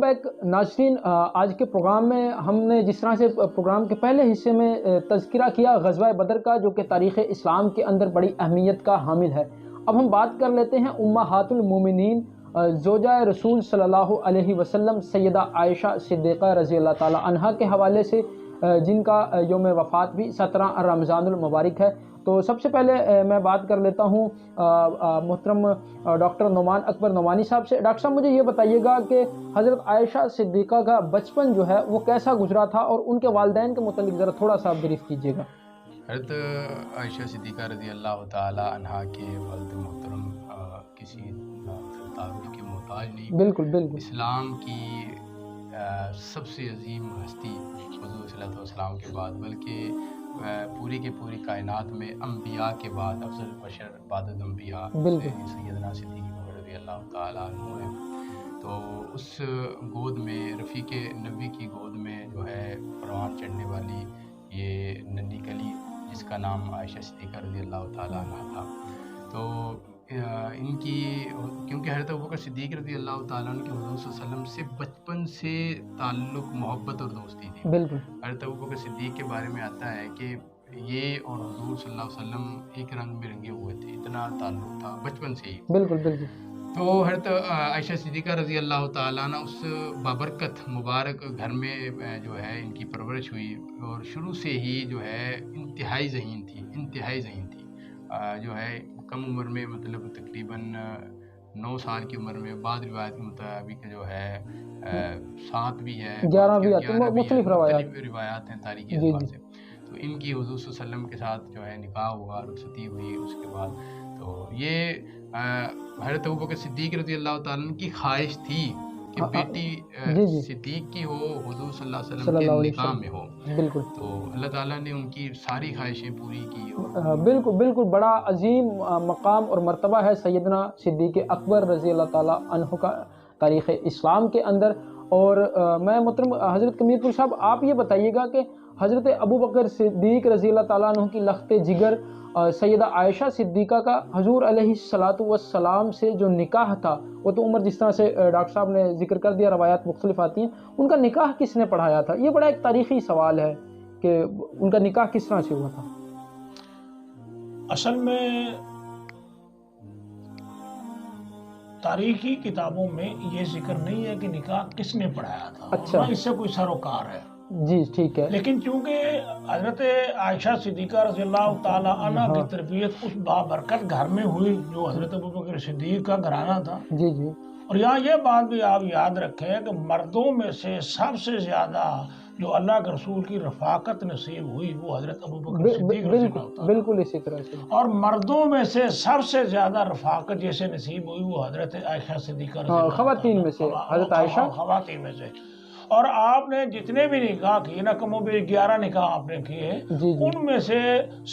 Back ناظرین، آج کے پروگرام میں ہم نے جس طرح سے پروگرام کے پہلے حصے میں تذکرہ کیا غزوہ بدر کا، جو کہ تاریخ اسلام کے اندر بڑی اہمیت کا حامل ہے، اب ہم بات کر لیتے ہیں امہات المومنین زوجہ رسول صلی اللہ علیہ وسلم سیدہ عائشہ صدیقہ رضی اللہ تعالی عنہا کے حوالے سے، جن کا یوم وفات بھی 17 رمضان المبارک ہے۔ تو سب سے پہلے میں بات کر لیتا ہوں محترم ڈاکٹر نعمان اکبر نعمانی صاحب سے۔ ڈاکٹر صاحب مجھے یہ بتائیے گا کہ حضرت عائشہ صدیقہ کا بچپن جو ہے وہ کیسا گزرا تھا، اور ان کے والدین کے متعلق ذرا تھوڑا سا بریف کیجیے گا۔ حضرت عائشہ صدیقہ رضی اللہ تعالی عنہا کے والد محترم کسی تعارف کے محتاج نہیں، بالکل بالکل، اسلام کی سب سے عظیم ہستی حضور صلی اللہ علیہ وسلم کے بعد، بلکہ پوری کے پوری کائنات میں انبیاء کے بعد افضل بشر بعد الانبیاء سیدنا صدیق رضی اللہ تعالیٰ عنہ ہے۔ تو اس گود میں رفیق نبی کی گود میں جو ہے پروان چڑھنے والی یہ ننھی کلی، جس کا نام عائشہ صدیقہ رضی اللہ تعالیٰ عنہ تھا، تو ان کی کیونکہ حضرت ابوبکر صدیق رضی اللہ تعالیٰ عنہ کے حضور صلی اللہ علیہ وسلم سے بچپن سے تعلق، محبت اور دوستی تھی۔ بالکل، حضرت ابوبکر صدیق کے بارے میں آتا ہے کہ یہ اور حضور صلی اللہ علیہ وسلم ایک رنگ میں رنگے ہوئے تھے، اتنا تعلق تھا بچپن سے ہی۔ بالکل بالکل۔ تو حضرت عائشہ صدیقہ رضی اللہ تعالیٰ عنہ اس بابرکت مبارک گھر میں جو ہے ان کی پرورش ہوئی، اور شروع سے ہی جو ہے انتہائی ذہین تھی، جو ہے کم عمر میں، مطلب تقریباً 9 سال کی عمر میں، بعض روایت کے مطابق جو ہے 7 بھی ہے، 11 بھی آتی ہیں، مختلف روایات ہیں تاریخی اعتبار سے۔ تو ان کی حضور صلی اللہ علیہ وسلم کے ساتھ جو ہے نکاح ہوا، رخصتی ہوئی اس کے بعد۔ تو یہ حضرت ابوبکر صدیق رضی اللہ تعالیٰ عنہ کی خواہش تھی کہ بیٹی صدیق کی ہو، حضور صلی اللہ علیہ وسلم کے نکاح میں ہو۔ بالکل، تو اللہ تعالیٰ نے ان کی ساری خواہشیں پوری کی۔ بالکل بالکل، بڑا عظیم مقام اور مرتبہ ہے سیدنا صدیق اکبر رضی اللہ تعالیٰ عنہ کا تاریخ اسلام کے اندر۔ اور میں محترم حضرت کمیر پور صاحب، آپ یہ بتائیے گا کہ حضرت ابوبکر صدیق رضی اللہ تعالیٰ عنہ کی لخت جگر سیدہ عائشہ صدیقہ کا حضور علیہ الصلاۃ والسلام سے جو نکاح تھا، وہ تو عمر جس طرح سے ڈاکٹر صاحب نے ذکر کر دیا، روایات مختلف آتی ہیں، ان کا نکاح کس نے پڑھایا تھا؟ یہ بڑا ایک تاریخی سوال ہے کہ ان کا نکاح کس طرح سے ہوا تھا۔ اصل میں تاریخی کتابوں میں یہ ذکر نہیں ہے کہ نکاح کس نے پڑھایا تھا، اچھا، اس سے کوئی سروکار ہے۔ جی ٹھیک ہے، لیکن چونکہ حضرت عائشہ صدیقہ رضی اللہ تعالی عنہ کی تربیت اس بابرکت گھر میں ہوئی جو حضرت ابوبکر صدیق کا گھرانہ تھا، جی جی، اور یہاں یہ بات بھی آپ یاد رکھیں کہ مردوں میں سے سب سے زیادہ جو اللہ کے رسول کی رفاقت نصیب ہوئی وہ حضرت ابوبکر صدیق رضی اللہ تعالی، بالکل اسی طرح سے، اور مردوں میں سے سب سے زیادہ رفاقت جیسے نصیب ہوئی وہ حضرت عائشہ صدیقہ رضی اللہ، خواتین میں سے حضرت عائشہ، خواتین میں سے۔ اور آپ نے جتنے بھی نکاح کیے نا، کم و بیش 11 نکاح آپ نے کیے، ان میں سے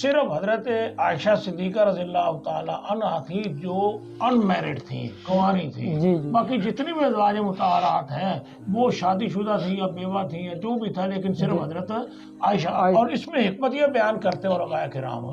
صرف حضرت عائشہ صدیقہ رضی اللہ تعالی عنہ تھی جو ان میرڈ تھیں، کنواری تھیں۔ باقی جتنی بھی ازواج مطہرات ہیں وہ شادی شدہ تھیں یا بیوہ تھیں یا جو بھی تھا، لیکن صرف حضرت عائشہ۔ اور اس میں حکمت یہ بیان کرتے علماء کرام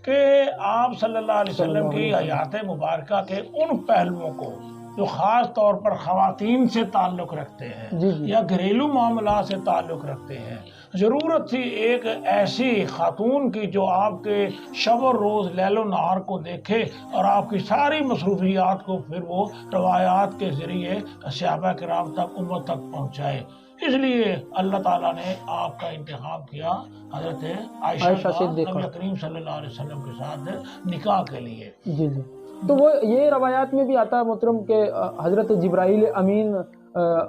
کہ آپ صلی اللہ علیہ وسلم کی حیات مبارکہ کے ان پہلوؤں کو جو خاص طور پر خواتین سے تعلق رکھتے ہیں یا گھریلو معاملات سے تعلق رکھتے ہیں، ضرورت تھی ایک ایسی خاتون کی جو آپ کے شب و روز لیل و نہار کو دیکھے اور آپ کی ساری مصروفیات کو پھر وہ روایات کے ذریعے صحابہ کرام تک، امت تک پہنچائے۔ اس لیے اللہ تعالیٰ نے آپ کا انتخاب کیا حضرت عائشہ صدیقہ نبی کریم صلی اللہ علیہ وسلم کے ساتھ نکاح کے لیے۔ جی جی، تو وہ یہ روایات میں بھی آتا ہے محترم کہ حضرت جبرائیل امین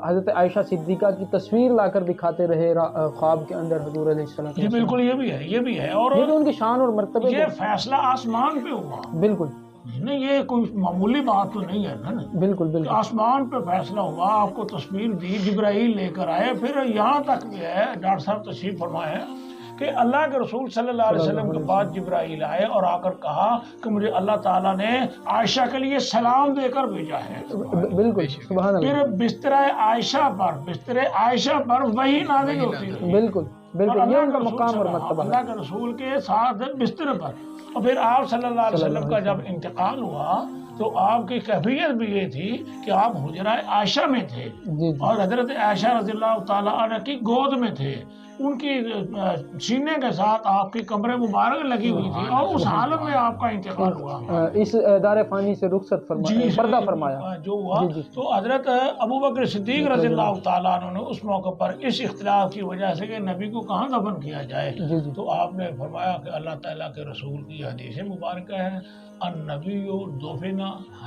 حضرت عائشہ صدیقہ کی تصویر لا کر دکھاتے رہے خواب کے اندر حضور علیہ السلام۔ جی بالکل، یہ بھی ہے اور یہ ان کی شان اور مرتبے، یہ فیصلہ آسمان پہ ہوا۔ بالکل نہیں، یہ کوئی معمولی بات تو نہیں ہے نا۔ بالکل بالکل، آسمان پہ فیصلہ ہوا، آپ کو تصویر دی، جبرائیل لے کر آئے۔ پھر یہاں تک بھی ہے، ڈاکٹر صاحب تشریف فرمائے، کہ اللہ کے رسول صلی اللہ علیہ وسلم کے بعد جبرائیل آئے اور آ کر کہا کہ مجھے اللہ تعالیٰ نے عائشہ کے لیے سلام دے کر بھیجا ہے۔ بالکل، سبحان اللہ۔ پھر بستر عائشہ پر وہی نازل ہوتی رہی۔ بالکل بالکل یہ ان کا مقام اور مرتبہ ہے. اللہ کے رسول کے ساتھ بستر پر. اور پھر آپ صلی اللہ علیہ وسلم کا جب انتقال ہوا تو آپ کی کیفیت بھی یہ تھی کہ آپ حجرہ عائشہ میں تھے اور حضرت عائشہ رضی اللہ تعالیٰ عنہ کی گود میں تھے. ان کی سینے کے ساتھ آپ کی کمر مبارک لگی ہوئی تھی اور اس حالت میں آپ کا انتقال ہوا. اس دار فانی سے رخصت فرمایا، پردہ فرمایا جو ہوا. تو حضرت ابوبکر صدیق رضی اللہ تعالیٰ عنہ نے اس موقع پر اس اختلاف کی وجہ سے کہ نبی کو کہاں دفن کیا جائے تو آپ نے فرمایا کہ اللہ تعالیٰ کے رسول کی حدیث مبارکہ ہے النبی دفن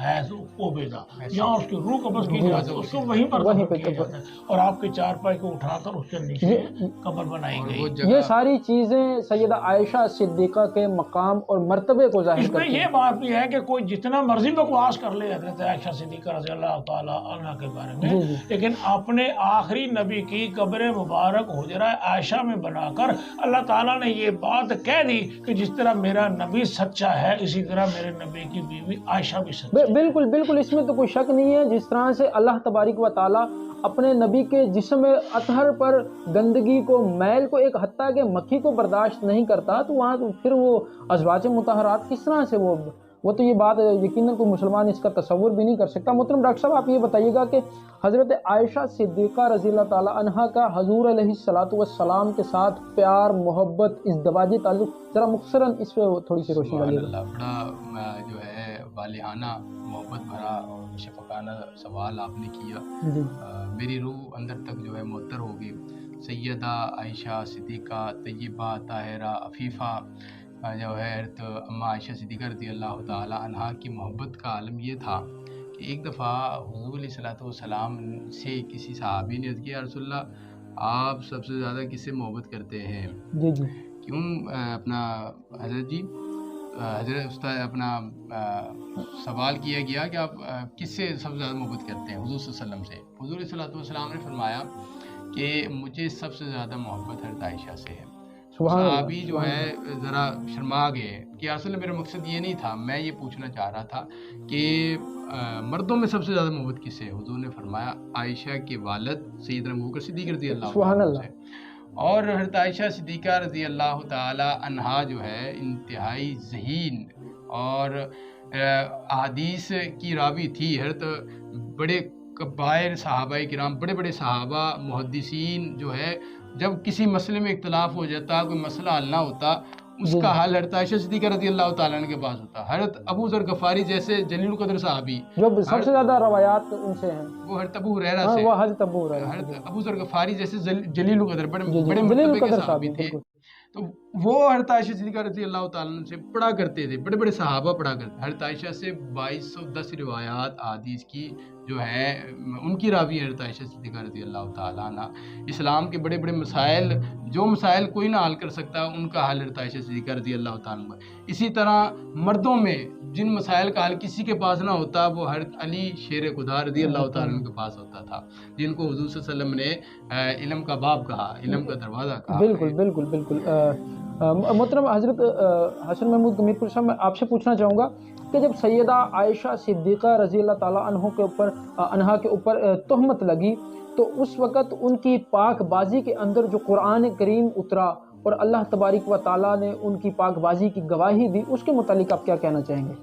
حیث قبض، جہاں اس کی روح قبض کی جاتی ہے اس کو وہیں پر دفن کیا جاتا ہے اور آپ کے چارپائی کو اٹھا کر اس کے نیچے قبر بنائی گئی. یہ ساری چیزیں سیدہ عائشہ صدیقہ کے مقام اور مرتبے کو ظاہر کرتی ہیں. اس میں یہ بات بھی ہے کہ کوئی جتنا مرضی بکواس کر لے حضرت عائشہ صدیقہ رضی اللہ تعالیٰ عنہ کے بارے میں، لیکن اپنے آخری نبی کی قبر مبارک حجرہ عائشہ میں بنا کر اللہ تعالیٰ نے یہ بات کہہ دی کہ جس طرح میرا نبی سچا ہے اسی طرح میرے نبی کی بیوی عائشہ بھی سچی ہے. بالکل بالکل، اس میں تو کوئی شک نہیں ہے. جس طرح سے اللہ تبارک و تعالیٰ اپنے نبی کے جسم اطہر پر گندگی کو، میل کو، ایک حتیٰ کہ مکھی کو برداشت نہیں کرتا تو وہاں پھر وہ ازواج مطہرات کس طرح سے وہ تو یہ بات یقیناً کوئی مسلمان اس کا تصور بھی نہیں کر سکتا. محترم ڈاکٹر صاحب آپ یہ بتائیے گا کہ حضرت عائشہ صدیقہ رضی اللہ تعالیٰ عنہا کا حضور علیہ الصلوۃ والسلام کے ساتھ پیار، محبت، ازدواجی تعلق، ذرا مختصراً اس پہ تھوڑی سی روشنی ڈالیے گا. بڑا جو ہے والہانہ، محبت بھرا اور شفقانہ سوال آپ نے کیا. میری روح اندر تک جو ہے معطر ہوگی. سیدہ عائشہ صدیقہ طیبہ طاہرہ عفیفہ جو ہے تو اماں عائشہ صدیقہ رضی اللہ تعالیٰ عنہا کی محبت کا عالم یہ تھا کہ ایک دفعہ حضور علیہ الصلوۃ والسلام سے کسی صحابی نے عرض کیا رسول اللہ آپ سب سے زیادہ کس سے محبت کرتے ہیں؟ کیوں اپنا حضرت جی حضرت استاد اپنا سوال کیا گیا کہ آپ کس سے سب سے زیادہ محبت کرتے ہیں؟ حضور صلی اللہ علیہ وسلم سے. حضور علیہ الصلوۃ والسلام نے فرمایا کہ مجھے سب سے زیادہ محبت حضرت عائشہ سے ہے. صحابی جو ہے ذرا شرما گئے کہ اصل میرا مقصد یہ نہیں تھا، میں یہ پوچھنا چاہ رہا تھا کہ مردوں میں سب سے زیادہ محبت کس سے؟ حضور نے فرمایا عائشہ کے والد سیدنا ابوبکر صدیق رضی اللہ عنہ سے. اور حضرت عائشہ صدیقہ رضی اللہ تعالی عنہا جو ہے انتہائی ذہین اور احادیث کی راوی تھی. حضرت بڑے کبائر صحابہ کرام، بڑے بڑے صحابہ محدثین جو ہے جب کسی مسئلے میں اختلاف ہو جاتا، کوئی مسئلہ حل نہ ہوتا، اس کا حل حضرت عائشہ صدیقہ رضی اللہ تعالیٰ عنہ کے پاس ہوتا. حضرت ابو ذر غفاری جیسے جلیل القدر صحابی جو سب سے زیادہ روایات ان سے ہیں، وہ حضرت ابو ہریرہ سے، حضرت ابو ذر غفاری جیسے جلیل القدر بڑے مرتبے کے صحابی تھے. تو وہ حضرت عائشہ صدیقہ رضی اللہ تعالیٰ عنہ سے پڑھا کرتے تھے، بڑے بڑے صحابہ پڑھا کرتے. حضرت عائشہ سے 2210 روایات احادیث کی جو ہے ان کی راوی حضرت عائشہ صدیقہ رضی اللہ تعالیٰ عنہ. اسلام کے بڑے بڑے مسائل، جو مسائل کوئی نہ حل کر سکتا ان کا حل حضرت عائشہ صدیقہ رضی اللہ تعالیٰ عنہ. اسی طرح مردوں میں جن مسائل کا حل کسی کے پاس نہ ہوتا وہ حضرت علی شیر خدا رضی اللہ تعالیٰ عنہ کے پاس ہوتا تھا، جن کو حضور صلی اللہ علیہ وسلم نے علم کا باب کہا، علم کا دروازہ کہا. بالکل بالکل بالکل. محترم حضرت حسن محمود میرپور صاحب، میں آپ سے پوچھنا چاہوں گا کہ جب سیدہ عائشہ صدیقہ رضی اللہ تعالیٰ عنہا کے اوپر تہمت لگی تو اس وقت ان کی پاک بازی کے اندر جو قرآن کریم اترا اور اللہ تبارک و تعالیٰ نے ان کی پاک بازی کی گواہی دی، اس کے متعلق آپ کیا کہنا چاہیں گے؟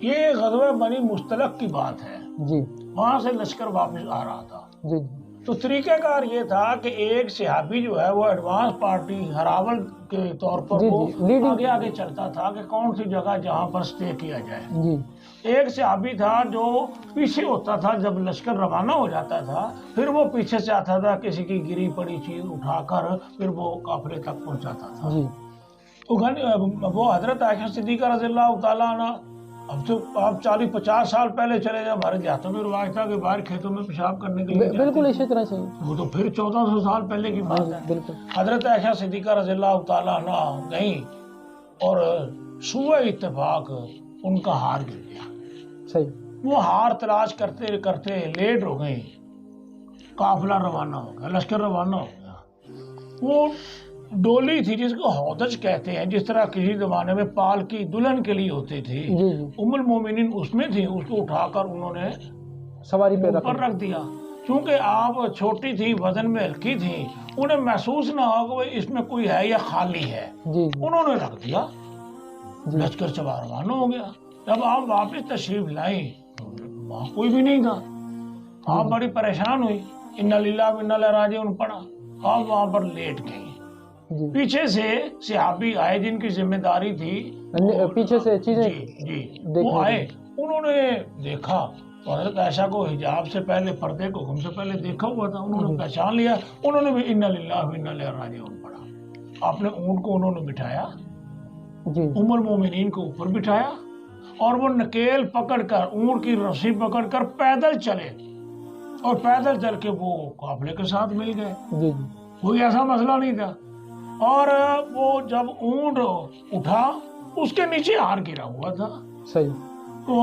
یہ غزوہ بنی مستلق کی بات ہے جی. وہاں سے لشکر واپس آ رہا تھا. جی. تو طریقہ کار یہ تھا کہ ایک صحابی جو ہے وہ ایڈوانس پارٹی ہراول کے طور پر وہ آگے آگے چلتا تھا کہ کون سی جگہ جہاں پر سٹے کیا جائے. ایک صحابی تھا جو پیچھے ہوتا تھا جب لشکر روانہ ہو جاتا تھا، پھر وہ پیچھے سے آتا تھا، کسی کی گری پڑی چیز اٹھا کر پھر وہ قافلے تک پہنچاتا تھا. تو وہ حضرت عائشہ صدیقہ رضی اللہ تعالیٰ عنہ، اب تو آپ 40-50 سال پہلے چلے جائیں، ہمارے دیہاتوں میں رواج تھا کہ باہر کھیتوں میں پیشاب کرنے کے لیے بالکل اسی طرح سے وہ تو پھر 1400 سال پہلے کی بات ہے. بالکل. حضرت عائشہ صدیقہ رضی اللہ تعالیٰ عنہ گئیں اور سوئے اتفاق ان کا ہار گر گیا. صحیح. وہ ہار تلاش کرتے کرتے لیٹ ہو گئی، قافلہ روانہ ہو گیا، لشکر روانہ ہو گیا. وہ ڈولی تھی جس کو ہودج کہتے ہیں، جس طرح کسی زمانے میں پالکی دلہن کے لیے ہوتی تھی، ام المومنین اس میں تھی، اس کو اٹھا کر انہوں نے سواری پہ اوپر رکھ دیا. چونکہ آپ چھوٹی تھی، وزن میں ہلکی تھی، انہیں محسوس نہ ہو کہ اس میں کوئی ہے یا خالی ہے، انہوں نے رکھ دیا، لشکر چبا روانہ ہو گیا۔ جب آپ واپس تشریف لائیں وہاں کوئی بھی نہیں تھا، آپ بڑی پریشان ہوئی، انا للہ و انا الیہ راجعون پڑھا، آپ وہاں پر لیٹ گئی۔ پیچھے سے صحابی آئے جن کی ذمہ داری تھی پیچھے سے چیزیں وہ آئے، انہوں نے دیکھا اور حضرت عائشہ کو حجاب سے پہلے، پردے کو حکم سے پہلے دیکھا ہوا تھا، انہوں نے پہچان لیا، انہوں نے بھی انا للہ و انا الیہ راجعون پڑھا۔ اپنے اونٹ کو انہوں نے بٹھایا، ام المومنین کو اوپر بٹھایا، اور وہ نکیل پکڑ کر، اونٹ کی رسی پکڑ کر پیدل چلے، اور پیدل چل کے وہ قافلے کے ساتھ مل گئے، کوئی ایسا مسئلہ نہیں تھا۔ اور وہ جب اونٹ اٹھا اس کے نیچے ہار گرا ہوا تھا، تو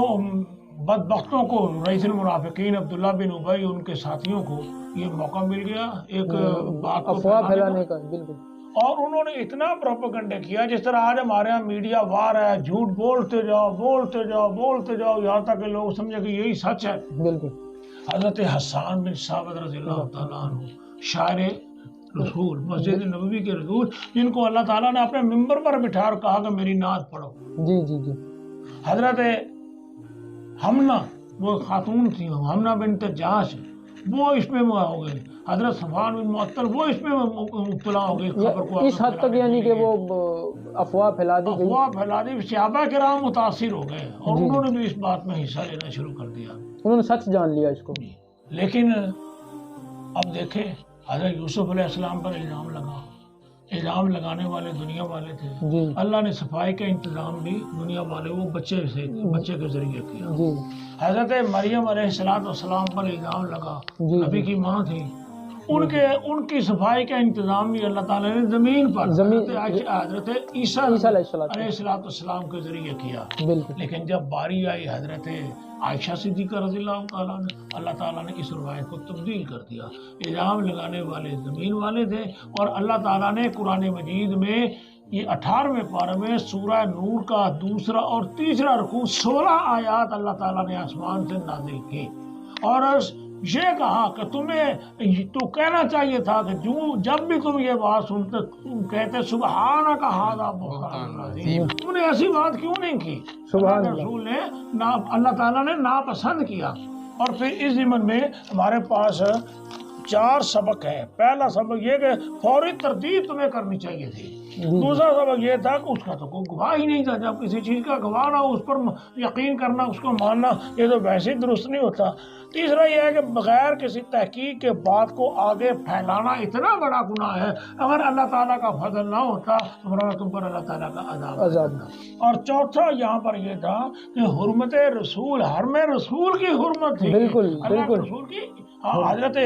بدبختوں کو، رئیس المنافقین عبداللہ بن ابی، ان کے ساتھیوں کو یہ موقع مل گیا ایک بات کو افواہ پھیلانے کا، بالکل۔ اور انہوں نے اتنا پروپیگنڈا کیا جس طرح آج ہمارے یہاں میڈیا وار ہے، جھوٹ بولتے جاؤ بولتے جاؤ بولتے جاؤ، یہاں تک کہ لوگ سمجھے کہ یہی سچ ہے۔ بالکل۔ حضرت حسان بن ثابت رضی اللہ تعالیٰ عنہ، شاعر رسول، مسجد نبوی کے رسول، جن کو اللہ تعالیٰ نے اپنے ممبر پر بٹھا اور کہا کہ میری نعت پڑھو۔ حضرت حمنہ، وہ خاتون تھی، حمنہ بنت جاش، وہ اس میں ہو گئی، حضرت صفوان بن معطل وہ اس میں مبتلا ہو گئی، خبر کو اس حد تک یعنی کہ وہ افواہ پھیلا دی گئی، افواہ پھیلا دی، صحابہ کرام متاثر ہو گئے اور انہوں نے بھی اس بات میں حصہ لینا شروع کر دیا، انہوں نے سچ جان لیا اس کو۔ لیکن اب دیکھیں حضرت یوسف علیہ السلام پر الزام لگا، الزام لگانے والے دنیا والے تھے، اللہ نے صفائی کا انتظام بھی دنیا والے وہ بچے کے ذریعے کیا۔ حضرت مریم علیہ السلام پر الزام لگا، نبی کی ماں تھی، ان کی صفائی کا انتظام بھی اللہ تعالیٰ نے زمین پر حضرت عیسیٰ علیہ السلام کے ذریعے کیا۔ لیکن جب باری آئی حضرت عائشہ صدیقہ رضی اللہ تعالیٰ نے، اللہ تعالیٰ نے اس روایت کو تبدیل کر دیا، الزام لگانے والے زمین والے تھے، اور اللہ تعالیٰ نے قرآن مجید میں یہ 18ویں پارے میں سورہ نور کا دوسرا اور تیسرا رکوع 16 آیات اللہ تعالیٰ نے آسمان سے نازل کی، اور یہ کہا کہ تمہیں تو کہنا چاہیے تھا کہ جب بھی تم یہ بات سنتے تم کہتے سبحانک ھذا بہتان عظیم، تم نے ایسی بات کیوں نہیں کی؟ رسول نے اللہ تعالیٰ نے ناپسند کیا۔ اور پھر اس ضمن میں ہمارے پاس 4 سبق ہے۔ پہلا سبق یہ کہ فوری تردید تمہیں کرنی چاہیے تھی، دوسرا سبق یہ تھا کہ اس کا تو کوئی گواہ ہی نہیں تھا، جب کسی چیز کا گواہ نہ ہو اس پر یقین کرنا، اس کو ماننا، یہ تو ویسے ہی درست نہیں ہوتا۔ تیسرا یہ ہے کہ بغیر کسی تحقیق کے بات کو آگے پھیلانا اتنا بڑا گناہ ہے، اگر اللہ تعالیٰ کا فضل نہ ہوتا تو تم پر اللہ تعالیٰ کا عذاب ہوتا۔ اور چوتھا یہاں پر یہ تھا کہ حرمت رسول، حرم رسول کی حرمت تھی، اللہ کے رسول کی۔ حضرت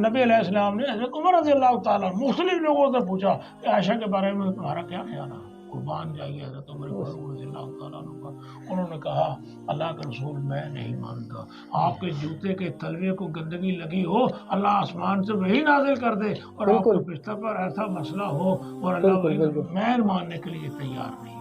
نبی علیہ السلام نے حضرت عمر رضی اللہ تعالیٰ مختلف لوگوں سے پوچھا کہ عائشہ کے بارے میں تمہارا کیا خیال ہے؟ قربان جائیے حضرت عمر فاروق رضی اللہ تعالیٰ عنہ کا، انہوں نے کہا اللہ کا رسول میں نہیں مانتا، آپ کے جوتے کے تلوے کو گندگی لگی ہو اللہ آسمان سے وہی نازل کر دے، اور آپ کے بستر پر ایسا مسئلہ ہو اور اللہ میں ماننے کے لیے تیار نہیں۔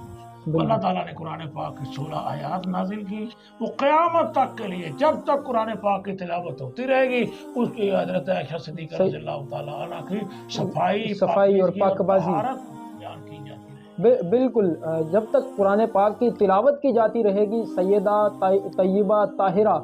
اللہ تعالیٰ نے قرآن پاک کی 16 آیات نازل کی، وہ قیامت تک کے لیے جب تک قرآن پاک کی تلاوت ہوتی رہے گی اس کی حضرت عائشہ صدیقہ رضی اللہ تعالیٰ عنہ کی صفائی اور پاکبازی بیان کی جاتی رہے گی۔ بالکل، جب تک قرآن پاک کی تلاوت کی جاتی رہے گی سیدہ طیبہ طاہرہ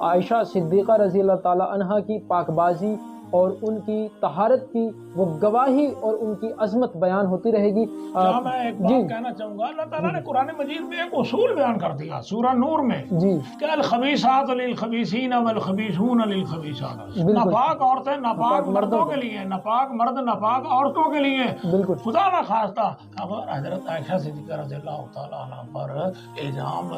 عائشہ صدیقہ رضی اللہ تعالیٰ عنہ کی پاکبازی اور ان کی طہارت کی وہ گواہی اور ان کی عظمت بیان ہوتی رہے گی۔ میں ایک بات کہنا چاہوں گا، اللہ تعالیٰ نے قرآن مجید میں ایک اصول بیان کر دیا سورہ نور میں کہ الخبیثات للخبیثین والخبیثون للخبیثات، ناپاک عورتیں ناپاک مردوں کے لیے، ناپاک مرد ناپاک عورتوں کے لیے۔ خدا نہ خواستہ اگر حضرت عائشہ صدیقہ رضی اللہ تعالیٰ عنہ پر الزام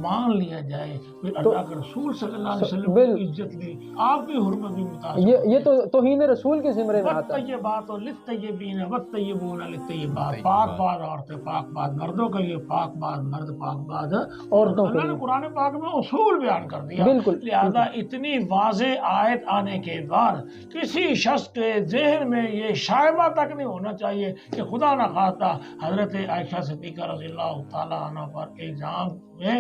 مان لیا جائے پھر اللہ کے رسول صلی اللہ علیہ وسلم کی عزت بھی، آپ کی حرمت بھی متاثر۔ یہ تو توہین رسول کے زمرے میں آتا ہے. والطیبات للطیبین والطیبون للطیبات. پاک باز عورتیں پاک باز مردوں کے لیے، پاک باز مرد پاک باز عورتوں کے اللہ نے لیے. قرآن پاک میں اصول بیان کر دیا. بالکل. لہذا اتنی واضح آیت آنے کے بعد کسی شخص کے ذہن میں یہ شائبہ تک نہیں ہونا چاہیے کہ خدا نہ خواستہ حضرت عائشہ صدیقہ رضی اللہ تعالیٰ عنہ پر الزام میں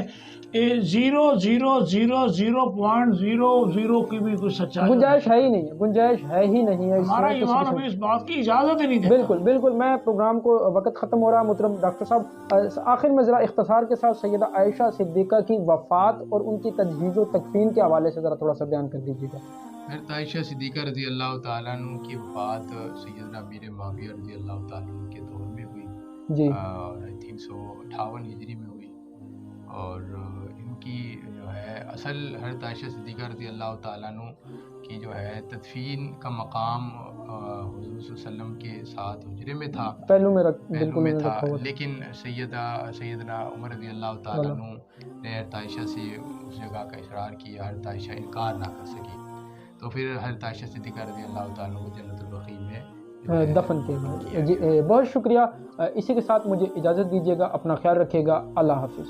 0.0000 کی بھی کوئی سچائی گنجائش ہے ہی نہیں ہے، گنجائش ہے ہی نہیں ہے. ہمارا ایمان ہمیں اس بات کی اجازت ہی نہیں دیتا. بالکل بالکل. میں پروگرام کو وقت ختم ہو رہا. محترم ڈاکٹر صاحب آخر میں ذرا اختصار کے ساتھ سیدہ عائشہ صدیقہ کی وفات اور ان کی تجہیز و تکفین کے حوالے سے ذرا تھوڑا سا بیان کر دیجیے گا. حضرت عائشہ صدیقہ رضی اللہ تعالیٰ عنہ کی وفات سیدنا امیر معاویہ رضی اللہ تعالیٰ عنہ کے دور میں ہوئی جی. اور 358 ہجری میں ہوئی. اور ان کی جو ہے اصل حضرت عائشہ صدیقہ رضی اللہ تعالیٰ عنہ کی جو ہے تدفین کا مقام حضور صلی اللہ علیہ وسلم کے ساتھ حجرے میں تھا، پہلو میں پہلو میں تھا. لیکن سیدنا عمر رضی اللہ تعالیٰ عنہ نے حضرت عائشہ سے اس جگہ کا اصرار کیا، حضرت عائشہ انکار نہ کر سکی، تو پھر حضرت عائشہ صدیقہ رضی اللہ تعالیٰ عنہ کو جنت البقیع میں دفن کیا. جی بہت شکریہ. اسی کے ساتھ مجھے اجازت دیجیے گا. اپنا خیال رکھیے گا. اللہ حافظ.